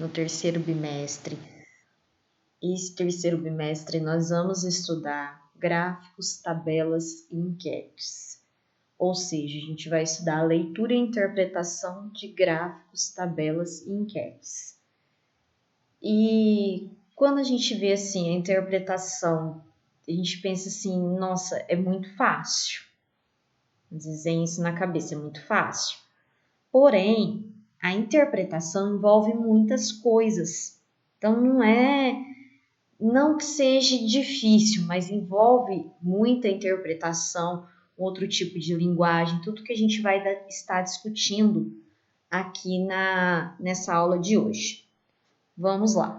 no terceiro bimestre. Esse terceiro bimestre nós vamos estudar gráficos, tabelas e enquetes. Ou seja, a gente vai estudar a leitura e interpretação de gráficos, tabelas e enquetes. E quando a gente vê assim a interpretação, a gente pensa assim, nossa, é muito fácil. Dizem isso na cabeça, é muito fácil. Porém, a interpretação envolve muitas coisas. Então não que seja difícil, mas envolve muita interpretação, outro tipo de linguagem, tudo que a gente vai estar discutindo aqui nessa aula de hoje. Vamos lá.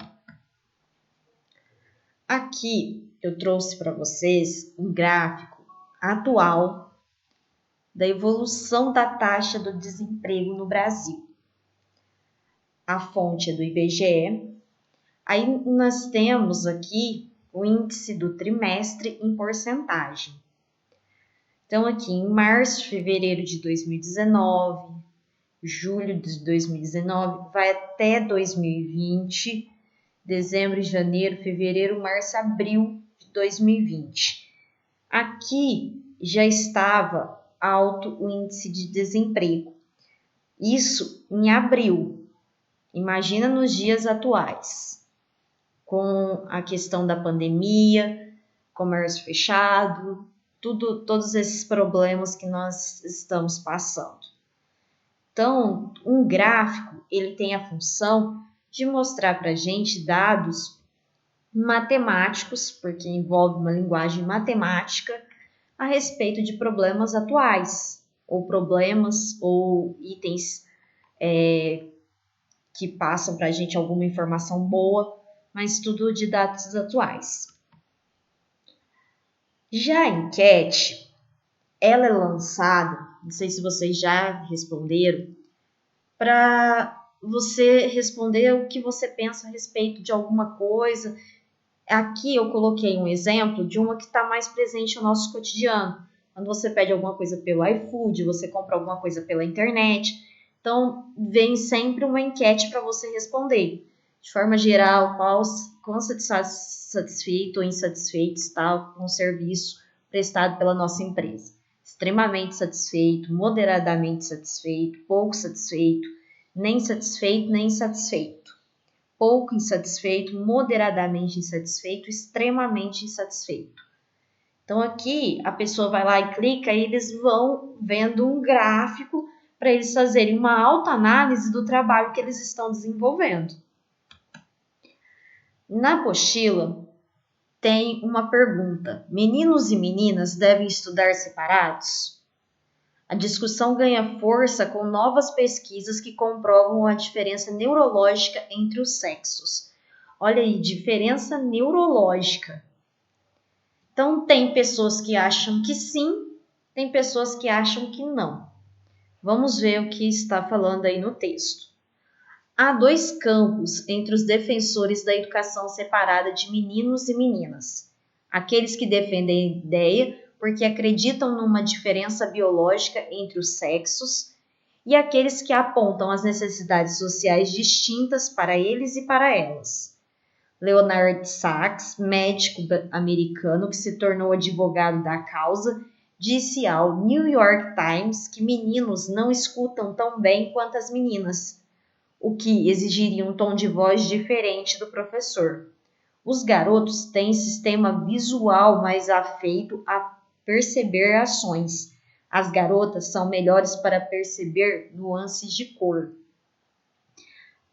Aqui eu trouxe para vocês um gráfico atual da evolução da taxa do desemprego no Brasil. A fonte é do IBGE. Aí nós temos aqui o índice do trimestre em porcentagem. Então, aqui em março, fevereiro de 2019, julho de 2019, vai até 2020, dezembro, janeiro, fevereiro, março, abril de 2020. Aqui já estava alto o índice de desemprego. Isso em abril. Imagina nos dias atuais, com a questão da pandemia, comércio fechado, todos esses problemas que nós estamos passando. Então, um gráfico, ele tem a função de mostrar para a gente dados matemáticos, porque envolve uma linguagem matemática, a respeito de problemas atuais, ou problemas, ou itens que passam para a gente alguma informação boa, mas tudo de dados atuais. Já a enquete, ela é lançada, não sei se vocês já responderam, para você responder o que você pensa a respeito de alguma coisa. Aqui eu coloquei um exemplo de uma que está mais presente no nosso cotidiano. Quando você pede alguma coisa pelo iFood, você compra alguma coisa pela internet. Então, vem sempre uma enquete para você responder. De forma geral, quão satisfeito ou insatisfeito está com o serviço prestado pela nossa empresa. Extremamente satisfeito, moderadamente satisfeito, pouco satisfeito, nem satisfeito, nem insatisfeito. Pouco insatisfeito, moderadamente insatisfeito, extremamente insatisfeito. Então, aqui a pessoa vai lá e clica e eles vão vendo um gráfico para eles fazerem uma autoanálise do trabalho que eles estão desenvolvendo. Na apostila tem uma pergunta: meninos e meninas devem estudar separados? A discussão ganha força com novas pesquisas que comprovam a diferença neurológica entre os sexos. Olha aí, diferença neurológica. Então, tem pessoas que acham que sim, tem pessoas que acham que não. Vamos ver o que está falando aí no texto. Há dois campos entre os defensores da educação separada de meninos e meninas. Aqueles que defendem a ideia porque acreditam numa diferença biológica entre os sexos e aqueles que apontam as necessidades sociais distintas para eles e para elas. Leonard Sachs, médico americano que se tornou advogado da causa, disse ao New York Times que meninos não escutam tão bem quanto as meninas, o que exigiria um tom de voz diferente do professor. Os garotos têm sistema visual mais afeito a perceber ações. As garotas são melhores para perceber nuances de cor.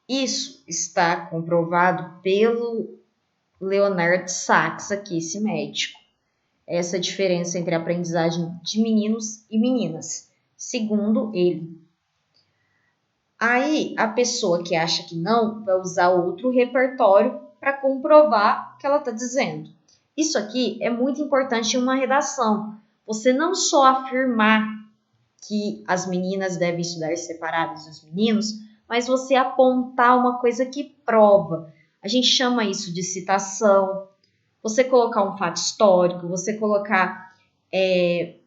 Isso está comprovado pelo Leonard Sachs, aqui, esse médico. Essa diferença entre a aprendizagem de meninos e meninas, segundo ele. Aí, a pessoa que acha que não vai usar outro repertório para comprovar o que ela está dizendo. Isso aqui é muito importante em uma redação. Você não só afirmar que as meninas devem estudar separadas dos meninos, mas você apontar uma coisa que prova. A gente chama isso de citação. Você colocar um fato histórico, você colocar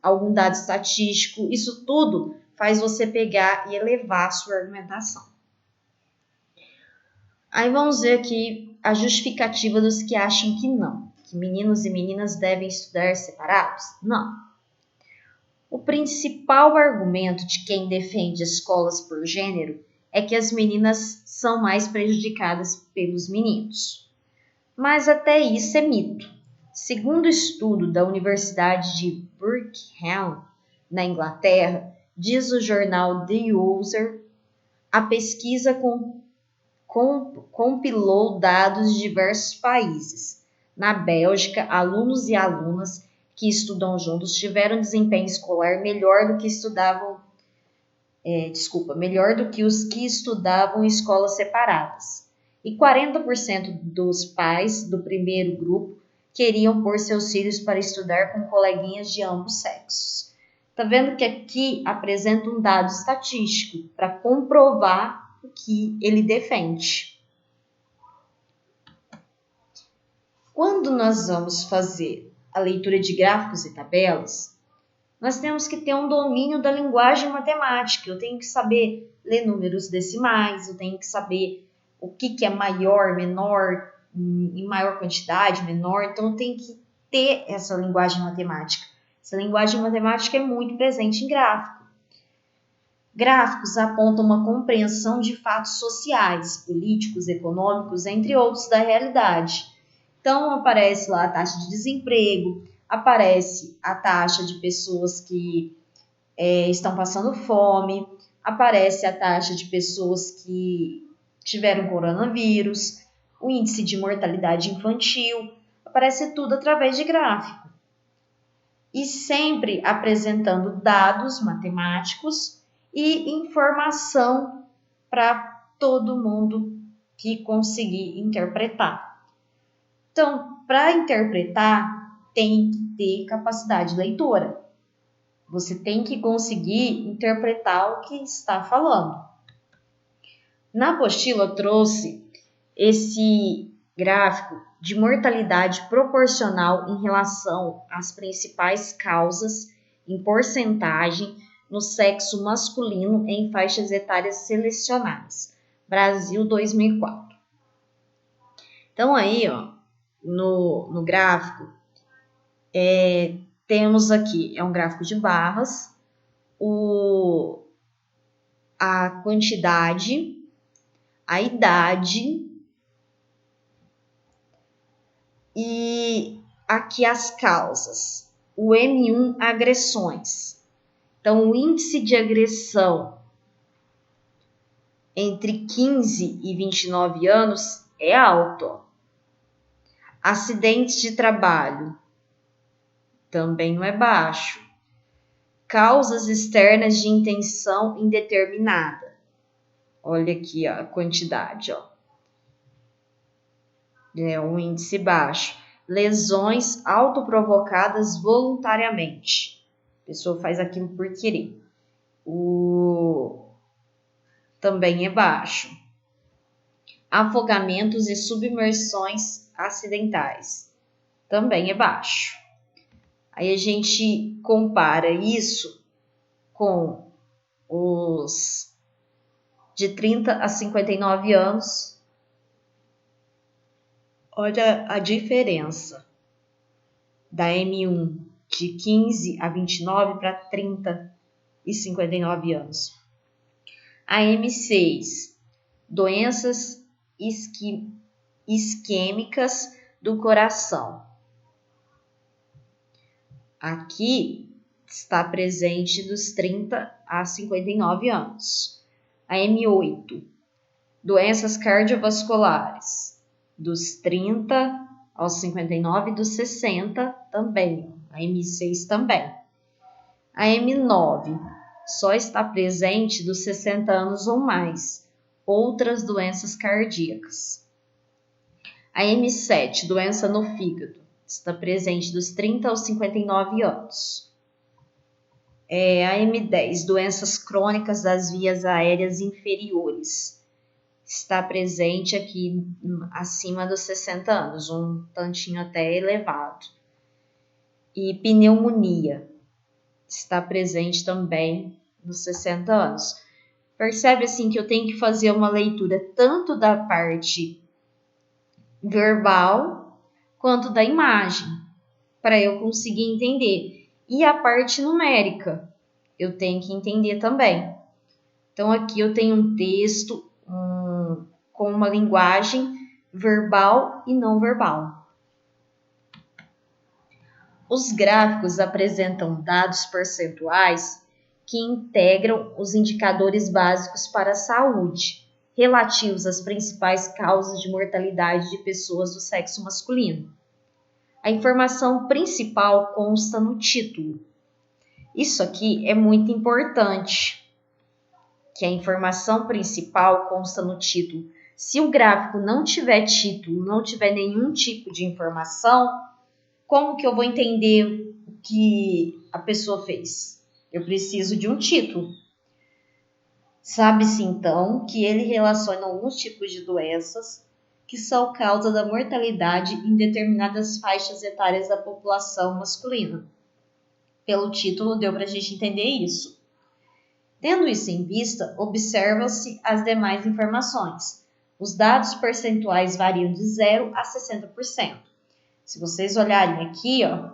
algum dado estatístico, isso tudo faz você pegar e elevar a sua argumentação. Aí vamos ver aqui a justificativa dos que acham que não, que meninos e meninas devem estudar separados. Não. O principal argumento de quem defende escolas por gênero é que as meninas são mais prejudicadas pelos meninos. Mas até isso é mito. Segundo estudo da Universidade de Birmingham, na Inglaterra, diz o jornal The User, a pesquisa compilou dados de diversos países. Na Bélgica, alunos e alunas que estudam juntos tiveram desempenho escolar melhor do que os que estudavam em escolas separadas. E 40% dos pais do primeiro grupo queriam pôr seus filhos para estudar com coleguinhas de ambos sexos. Tá vendo que aqui apresenta um dado estatístico para comprovar o que ele defende. Quando nós vamos fazer a leitura de gráficos e tabelas, nós temos que ter um domínio da linguagem matemática. Eu tenho que saber ler números decimais, eu tenho que saber o que é maior, menor, em maior quantidade, menor. Então, eu tenho que ter essa linguagem matemática. Essa linguagem matemática é muito presente em gráfico. Gráficos apontam uma compreensão de fatos sociais, políticos, econômicos, entre outros, da realidade. Então, aparece lá a taxa de desemprego, aparece a taxa de pessoas que estão passando fome, aparece a taxa de pessoas que tiveram coronavírus, o índice de mortalidade infantil, aparece tudo através de gráfico. E sempre apresentando dados matemáticos e informação para todo mundo que conseguir interpretar. Então, para interpretar, tem que ter capacidade leitora. Você tem que conseguir interpretar o que está falando. Na apostila eu trouxe esse gráfico de mortalidade proporcional em relação às principais causas em porcentagem no sexo masculino em faixas etárias selecionadas. Brasil 2004. Então aí, ó, no gráfico, temos aqui, é um gráfico de barras, a quantidade, a idade e aqui as causas. O M1, agressões. Então, o índice de agressão entre 15 e 29 anos é alto. Acidentes de trabalho também não é baixo. Causas externas de intenção indeterminada. Olha aqui ó, a quantidade, ó. É um índice baixo. Lesões autoprovocadas voluntariamente. A pessoa faz aquilo por querer. Também é baixo. Afogamentos e submersões acidentais. Também é baixo. Aí a gente compara isso com os de 30 a 59 anos. Olha a diferença da M1 de 15 a 29 para 30 e 59 anos. A M6, doenças isquêmicas do coração. Aqui está presente dos 30 a 59 anos. A M8, doenças cardiovasculares, dos 30 aos 59 e dos 60 também. A M6 também. A M9 só está presente dos 60 anos ou mais. Outras doenças cardíacas. A M7, doença no fígado, está presente dos 30 aos 59 anos. A M10, doenças crônicas das vias aéreas inferiores, está presente aqui acima dos 60 anos, um tantinho até elevado. E pneumonia está presente também nos 60 anos. Percebe assim que eu tenho que fazer uma leitura tanto da parte verbal quanto da imagem, para eu conseguir entender. E a parte numérica, eu tenho que entender também. Então, aqui eu tenho um texto com uma linguagem verbal e não verbal. Os gráficos apresentam dados percentuais que integram os indicadores básicos para a saúde, relativos às principais causas de mortalidade de pessoas do sexo masculino. A informação principal consta no título. Isso aqui é muito importante, que a informação principal consta no título. Se o gráfico não tiver título, não tiver nenhum tipo de informação, como que eu vou entender o que a pessoa fez? Eu preciso de um título. Sabe-se então que ele relaciona alguns tipos de doenças que são causa da mortalidade em determinadas faixas etárias da população masculina. Pelo título deu para a gente entender isso. Tendo isso em vista, observam-se as demais informações. Os dados percentuais variam de 0 a 60%. Se vocês olharem aqui, ó,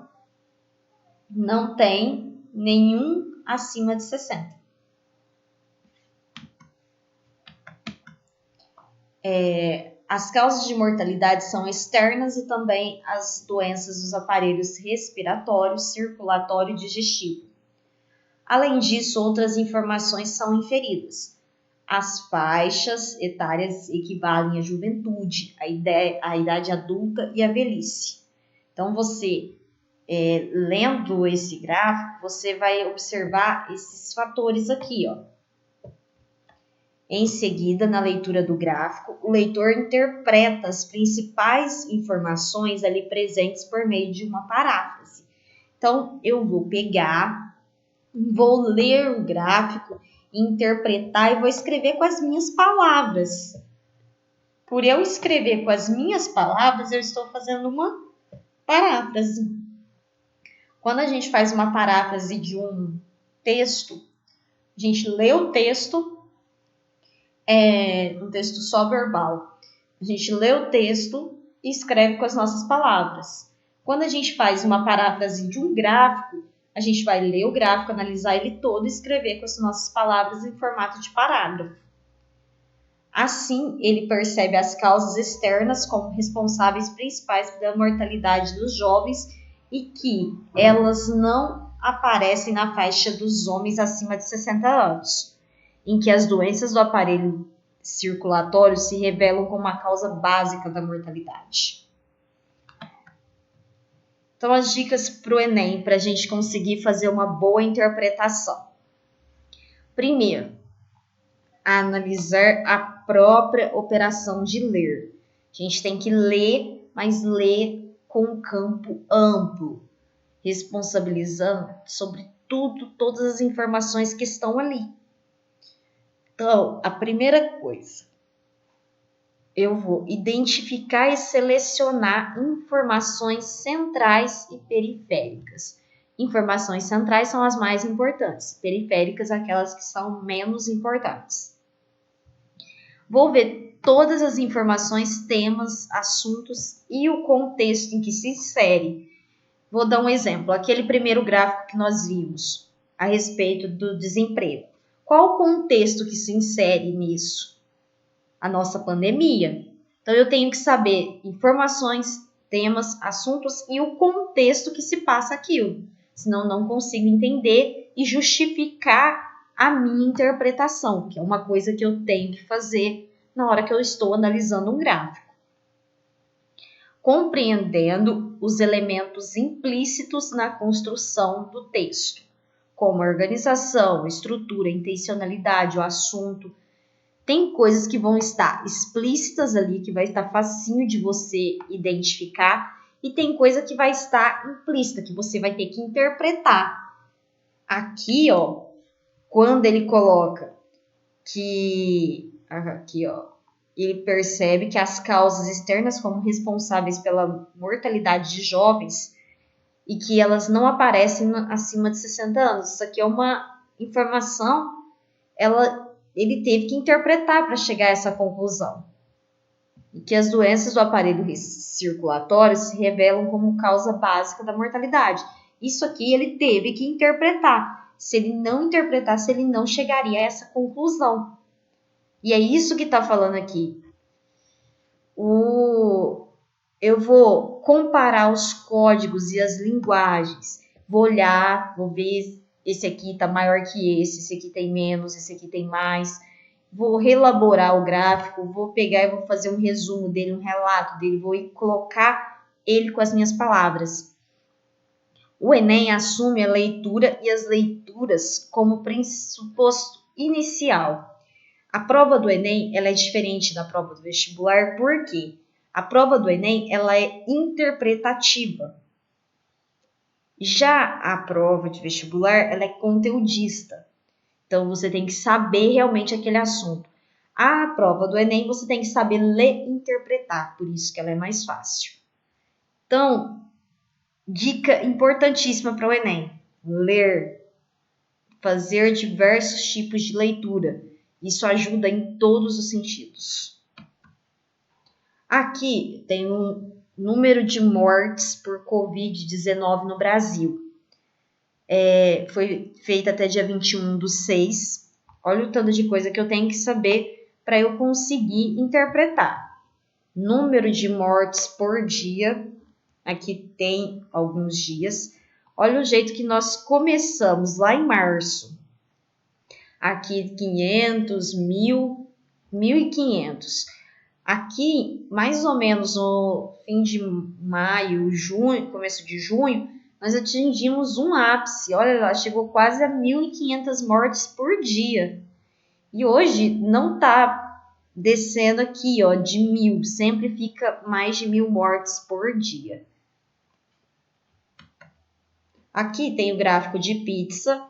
não tem nenhum acima de 60. As causas de mortalidade são externas e também as doenças dos aparelhos respiratório, circulatório e digestivo. Além disso, outras informações são inferidas. As faixas etárias equivalem à juventude, à idade adulta e à velhice. Então, você, lendo esse gráfico, você vai observar esses fatores aqui, ó. Em seguida, na leitura do gráfico, o leitor interpreta as principais informações ali presentes por meio de uma paráfrase. Então, eu vou pegar, vou ler o gráfico, interpretar e vou escrever com as minhas palavras. Por eu escrever com as minhas palavras, eu estou fazendo uma paráfrase. Quando a gente faz uma paráfrase de um texto, a gente lê o texto, um texto só verbal. A gente lê o texto e escreve com as nossas palavras. Quando a gente faz uma paráfrase de um gráfico, a gente vai ler o gráfico, analisar ele todo e escrever com as nossas palavras em formato de parágrafo. Assim, ele percebe as causas externas como responsáveis principais pela mortalidade dos jovens e que elas não aparecem na faixa dos homens acima de 60 anos, em que as doenças do aparelho circulatório se revelam como a causa básica da mortalidade. Então, as dicas para o Enem, para a gente conseguir fazer uma boa interpretação. Primeiro, analisar a própria operação de ler. A gente tem que ler, mas ler com um campo amplo, responsabilizando sobre tudo, todas as informações que estão ali. Então, a primeira coisa, eu vou identificar e selecionar informações centrais e periféricas. Informações centrais são as mais importantes, periféricas aquelas que são menos importantes. Vou ver todas as informações, temas, assuntos e o contexto em que se insere. Vou dar um exemplo, aquele primeiro gráfico que nós vimos a respeito do desemprego. Qual o contexto que se insere nisso? A nossa pandemia. Então, eu tenho que saber informações, temas, assuntos e o contexto que se passa aquilo. Senão, não consigo entender e justificar a minha interpretação, que é uma coisa que eu tenho que fazer na hora que eu estou analisando um gráfico. Compreendendo os elementos implícitos na construção do texto, como a organização, estrutura, intencionalidade, o assunto. Tem coisas que vão estar explícitas ali, que vai estar facinho de você identificar, e tem coisa que vai estar implícita, que você vai ter que interpretar. Aqui, ó, quando ele coloca que... Aqui, ó, ele percebe que as causas externas como responsáveis pela mortalidade de jovens e que elas não aparecem acima de 60 anos. Isso aqui é uma informação, ela ele teve que interpretar para chegar a essa conclusão. E que as doenças do aparelho circulatório se revelam como causa básica da mortalidade. Isso aqui ele teve que interpretar. Se ele não interpretasse, ele não chegaria a essa conclusão. E é isso que está falando aqui. Eu vou comparar os códigos e as linguagens. Vou olhar, vou ver esse aqui está maior que esse aqui tem menos, esse aqui tem mais. Vou reelaborar o gráfico, vou pegar e vou fazer um resumo dele, um relato dele, vou colocar ele com as minhas palavras. O Enem assume a leitura e as leituras como pressuposto inicial. A prova do Enem ela é diferente da prova do vestibular, por quê? A prova do Enem ela é interpretativa. Já a prova de vestibular ela é conteudista. Então, você tem que saber realmente aquele assunto. A prova do Enem, você tem que saber ler e interpretar, por isso que ela é mais fácil. Então, dica importantíssima para o Enem: ler, fazer diversos tipos de leitura. Isso ajuda em todos os sentidos. Aqui tem um número de mortes por Covid-19 no Brasil. Foi feita até dia 21/6. Olha o tanto de coisa que eu tenho que saber para eu conseguir interpretar. Número de mortes por dia. Aqui tem alguns dias. Olha o jeito que nós começamos lá em março. Aqui 500, 1.000, 1.500. Aqui, mais ou menos no fim de maio, junho, começo de junho, nós atingimos um ápice. Olha lá, chegou quase a 1.500 mortes por dia. E hoje não está descendo aqui, ó, de 1.000. Sempre fica mais de 1.000 mortes por dia. Aqui tem o gráfico de pizza.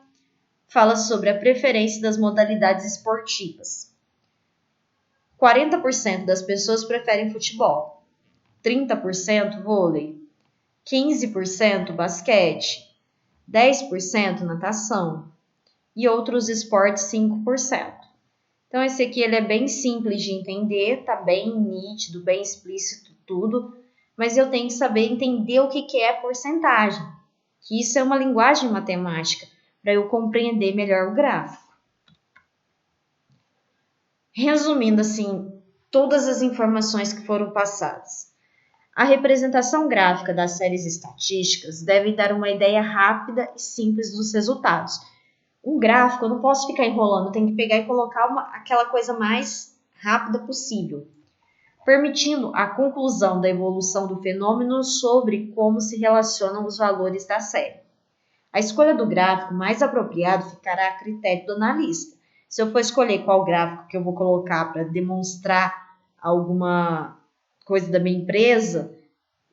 Fala sobre a preferência das modalidades esportivas. 40% das pessoas preferem futebol. 30% vôlei. 15% basquete, 10% natação e outros esportes 5%. Então esse aqui ele é bem simples de entender, tá bem nítido, bem explícito tudo, mas eu tenho que saber entender o que é porcentagem, que isso é uma linguagem matemática, para eu compreender melhor o gráfico. Resumindo assim, todas as informações que foram passadas. A representação gráfica das séries estatísticas deve dar uma ideia rápida e simples dos resultados. Um gráfico, eu não posso ficar enrolando, eu tenho que pegar e colocar aquela coisa mais rápida possível, permitindo a conclusão da evolução do fenômeno sobre como se relacionam os valores da série. A escolha do gráfico mais apropriado ficará a critério do analista. Se eu for escolher qual gráfico que eu vou colocar para demonstrar alguma coisa da minha empresa,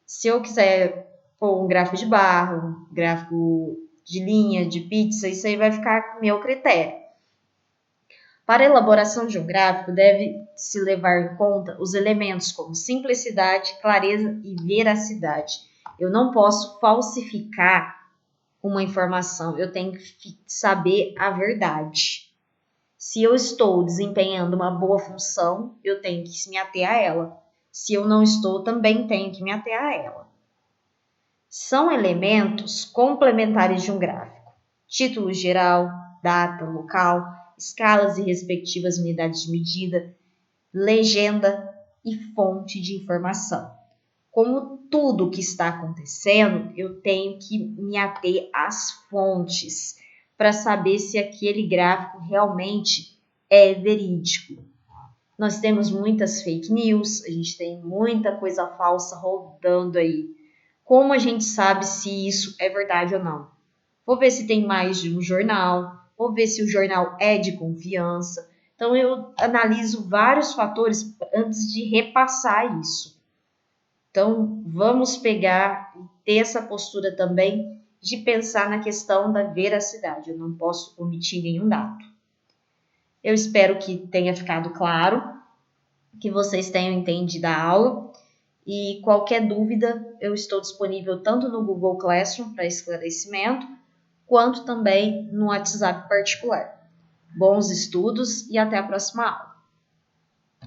se eu quiser pôr um gráfico de barra, um gráfico de linha, de pizza, isso aí vai ficar com o meu critério. Para a elaboração de um gráfico, deve-se levar em conta os elementos como simplicidade, clareza e veracidade. Eu não posso falsificar uma informação, eu tenho que saber a verdade. Se eu estou desempenhando uma boa função, eu tenho que me ater a ela. Se eu não estou, também tenho que me ater a ela. São elementos complementares de um gráfico. Título geral, data, local, escalas e respectivas unidades de medida, legenda e fonte de informação. Como tudo que está acontecendo, eu tenho que me ater às fontes para saber se aquele gráfico realmente é verídico. Nós temos muitas fake news, a gente tem muita coisa falsa rodando aí. Como a gente sabe se isso é verdade ou não? Vou ver se tem mais de um jornal, vou ver se o jornal é de confiança. Então, eu analiso vários fatores antes de repassar isso. Então, vamos pegar e ter essa postura também de pensar na questão da veracidade. Eu não posso omitir nenhum dado. Eu espero que tenha ficado claro, que vocês tenham entendido a aula. E qualquer dúvida, eu estou disponível tanto no Google Classroom para esclarecimento, quanto também no WhatsApp particular. Bons estudos e até a próxima aula!